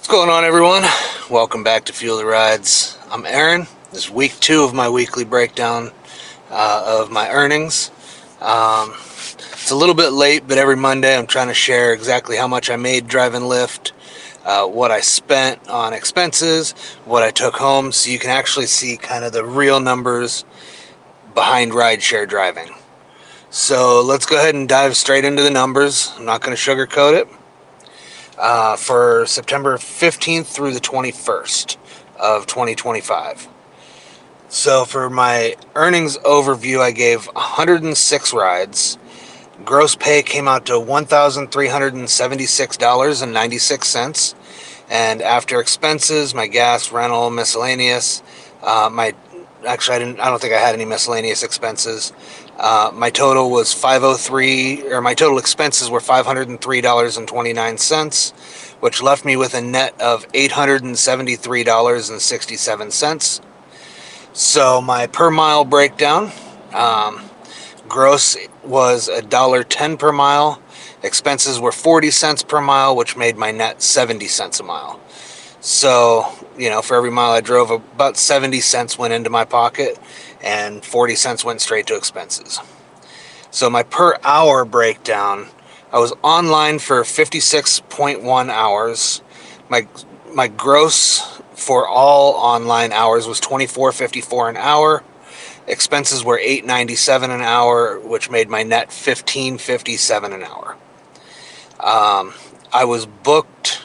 What's going on, everyone? Welcome back to Fuel the Rides. I'm Aaron. This is week 2 of my weekly breakdown of my earnings. It's a little bit late, but every Monday I'm trying to share exactly how much I made driving Lyft, what I spent on expenses, what I took home, so you can actually see kind of the real numbers behind rideshare driving. So let's go ahead and dive straight into the numbers. I'm not going to sugarcoat it. For September 15th through the 21st of 2025. So for my earnings overview, I gave 106 rides. Gross pay came out to $1,376.96. And after expenses, my gas, rental, miscellaneous, I don't think I had any miscellaneous expenses. My total was my total expenses were $503.29, which left me with a net of $873.67. So my per mile breakdown, gross was $1.10 per mile. Expenses were 40 cents per mile, which made my net 70 cents a mile. So, for every mile I drove, about 70 cents went into my pocket and 40 cents went straight to expenses. So my per hour breakdown, I was online for 56.1 hours. My gross for all online hours was $24.54 an hour. Expenses were $8.97 an hour, which made my net $15.57 an hour. I was booked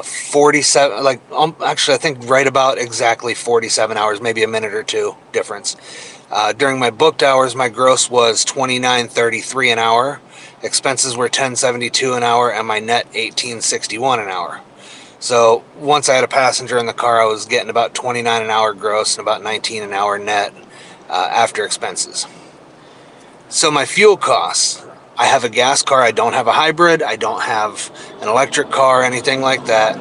47, actually I think right about exactly 47 hours, maybe a minute or two difference. During my booked hours, my gross was $29.33 an hour. Expenses were $10.72 an hour, and my net $18.61 an hour. So once I had a passenger in the car, I was getting about $29 an hour gross and about $19 an hour net after expenses. So my fuel costs. I have a gas car. I don't have a hybrid. I don't have an electric car, anything like that.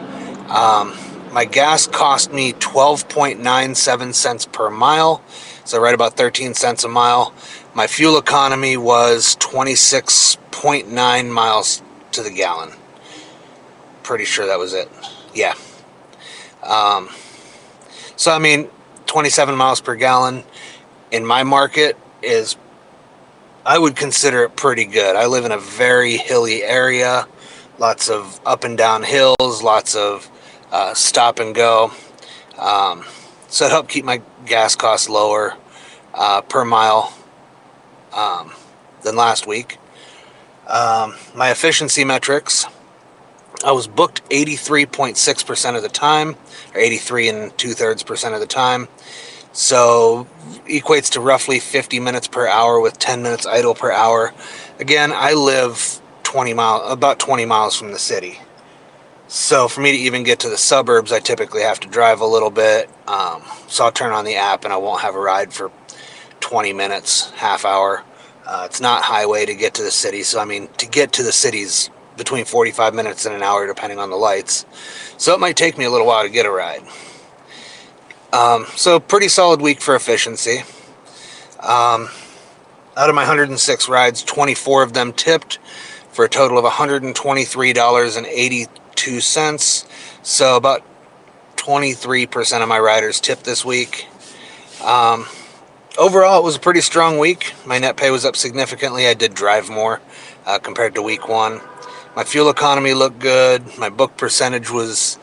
My gas cost me 12.97 cents per mile, so right about 13 cents a mile. My fuel economy was 26.9 miles to the gallon. Pretty sure that was it. Yeah. 27 miles per gallon in my market I would consider it pretty good. I live in a very hilly area, lots of up and down hills, lots of stop and go. So it helped keep my gas costs lower per mile than last week. My efficiency metrics, I was booked 83.6% of the time, or 83 2/3% of the time. So equates to roughly 50 minutes per hour with 10 minutes idle per hour. Again, I live about 20 miles from the city. So for me to even get to the suburbs, I typically have to drive a little bit. So I'll turn on the app and I won't have a ride for 20 minutes, half hour. It's not highway to get to the city. So, to get to the city's between 45 minutes and an hour, depending on the lights. So it might take me a little while to get a ride. So pretty solid week for efficiency. Out of my 106 rides, 24 of them tipped for a total of $123.82. So about 23% of my riders tipped this week. Overall, it was a pretty strong week. My net pay was up significantly. I did drive more compared to week 1. My fuel economy looked good. My book percentage was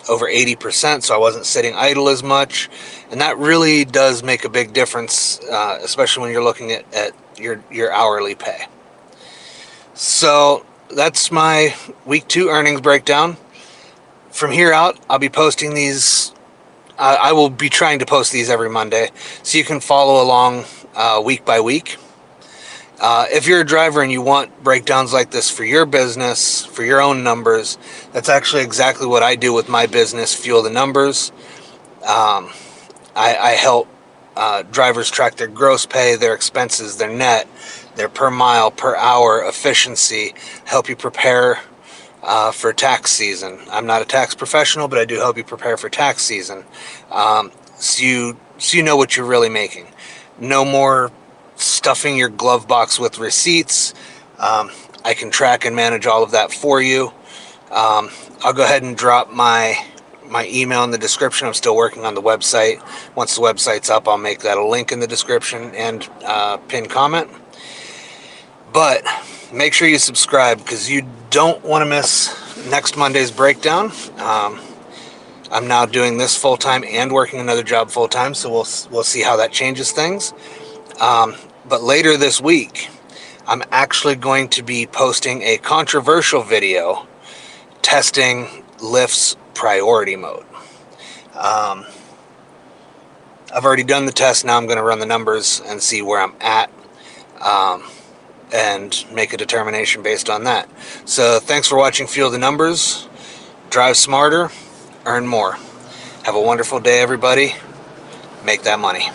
over 80%, so I wasn't sitting idle as much. And that really does make a big difference, especially when you're looking at your hourly pay. So that's my week 2 earnings breakdown. From here out, I'll be posting these. I will be trying to post these every Monday, so you can follow along week by week. If you're a driver and you want breakdowns like this for your business, for your own numbers, that's actually exactly what I do with my business, Fuel the Numbers. I help drivers track their gross pay, their expenses, their net, their per mile, per hour efficiency, help you prepare for tax season. I'm not a tax professional, but I do help you prepare for tax season. So you know what you're really making. No more stuffing your glove box with receipts. I can track and manage all of that for you. I'll go ahead and drop my email in the description. I'm still working on the website. Once the website's up, I'll make that a link in the description and pin comment. But make sure you subscribe, because you don't want to miss next Monday's breakdown. I'm now doing this full-time and working another job full-time, so we'll see how that changes things. But later this week, I'm actually going to be posting a controversial video testing Lyft's priority mode. I've already done the test. Now I'm going to run the numbers and see where I'm at, and make a determination based on that. So thanks for watching Fuel the Numbers. Drive smarter, earn more. Have a wonderful day, everybody. Make that money.